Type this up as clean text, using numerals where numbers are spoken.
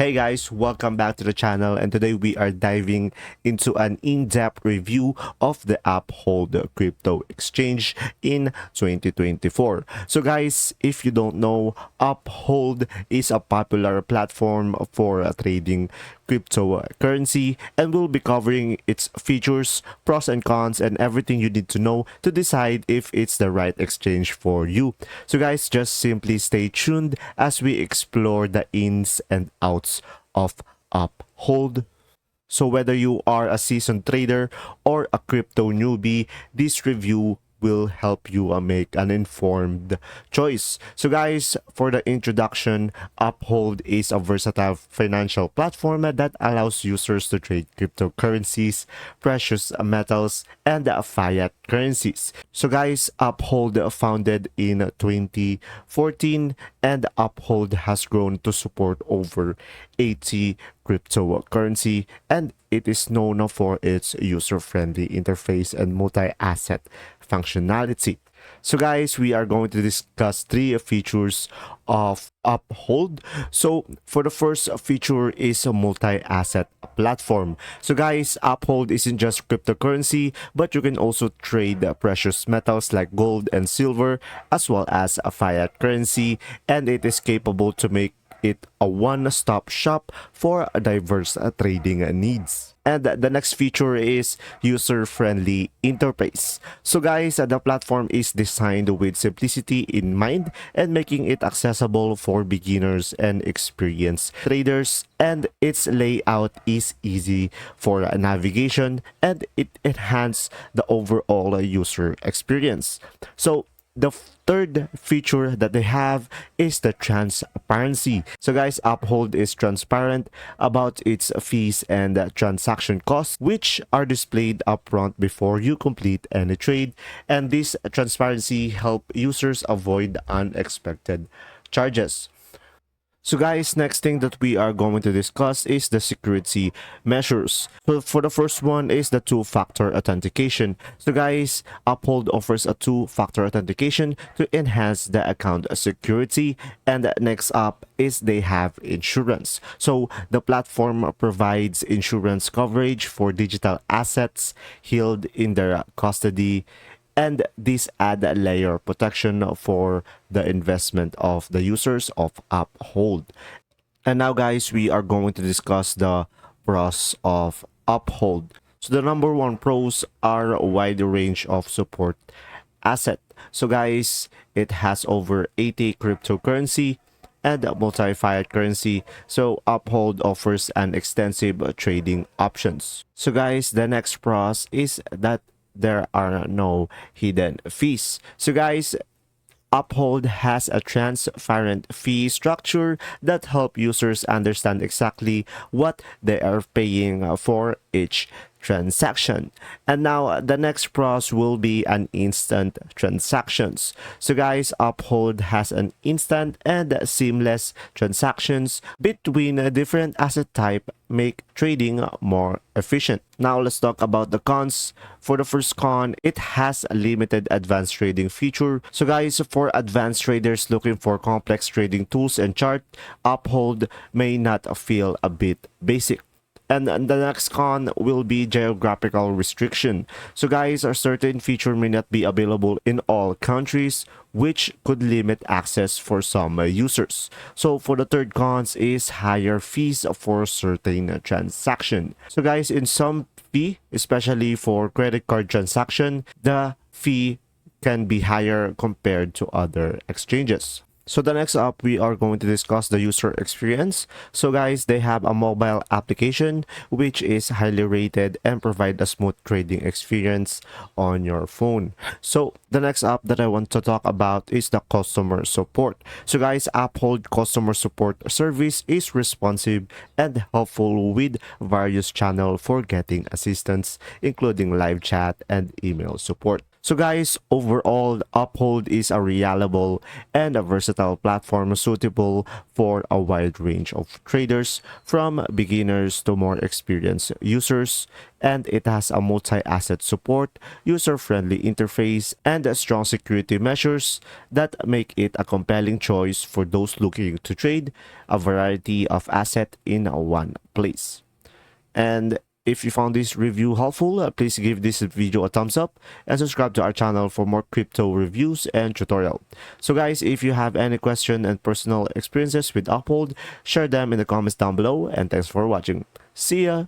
Hey guys, welcome back to the channel, and today we are diving into an in-depth review of the Uphold crypto exchange in 2024. So guys, if you don't know, Uphold is a popular platform for trading cryptocurrency, and we'll be covering its features, pros and cons, and everything you need to know to decide if it's the right exchange for you. So guys, just simply stay tuned as we explore the ins and outs of Uphold. So whether you are a seasoned trader or a crypto newbie, this review will help you make an informed choice. So guys, for the introduction, Uphold is a versatile financial platform that allows users to trade cryptocurrencies, precious metals, and fiat currencies. So guys, Uphold founded in 2014, and Uphold has grown to support over 80 cryptocurrency, and it is known for its user-friendly interface and multi-asset functionality. So guys, we are going to discuss three features of Uphold. So for the first feature is a multi-asset platform. So guys, Uphold isn't just cryptocurrency, but you can also trade precious metals like gold and silver, as well as a fiat currency, and it is capable to make it a one-stop shop for diverse trading needs. And the next feature is user-friendly interface. So guys, the platform is designed with simplicity in mind and making it accessible for beginners and experienced traders, and its layout is easy for navigation, and it enhances the overall user experience. So the third feature that they have is the transparency. So guys, Uphold is transparent about its fees and transaction costs, which are displayed upfront before you complete any trade, and this transparency help users avoid unexpected charges. So guys, next thing that we are going to discuss is the security measures. So for the first one is the two-factor authentication. So guys, Uphold offers a two-factor authentication to enhance the account security. And next up is they have insurance. So the platform provides insurance coverage for digital assets held in their custody, and this add a layer of protection for the investment of the users of Uphold. And now guys, we are going to discuss the pros of Uphold. So the number one pros are a wide range of support asset. So guys, it has over 80 cryptocurrency and multi-fiat currency, so Uphold offers an extensive trading options. So guys, the next pros is that there are no hidden fees. So guys, Uphold has a transparent fee structure that help users understand exactly what they are paying for each transaction. And now the next pros will be an instant transactions. So guys, Uphold has an instant and seamless transactions between different asset type, make trading more efficient. Now let's talk about the cons. For the first con, it has a limited advanced trading feature. So guys, for advanced traders looking for complex trading tools and chart, Uphold may not feel a bit basic. And the next con will be geographical restriction. So guys, a certain feature may not be available in all countries, which could limit access for some users. So for the third cons is higher fees for certain transaction. So guys, in some fee, especially for credit card transaction, the fee can be higher compared to other exchanges. So the next up, we are going to discuss the user experience. So guys, they have a mobile application which is highly rated and provide a smooth trading experience on your phone. So the next app that I want to talk about is the customer support. So guys, Uphold customer support service is responsive and helpful with various channels for getting assistance, including live chat and email support. So guys, overall, Uphold is a reliable and a versatile platform suitable for a wide range of traders, from beginners to more experienced users, and it has a multi-asset support, user-friendly interface, and strong security measures that make it a compelling choice for those looking to trade a variety of assets in one place. And if you found this review helpful, please give this video a thumbs up and subscribe to our channel for more crypto reviews and tutorial. So guys, if you have any question and personal experiences with Uphold, share them in the comments down below, and thanks for watching. See ya!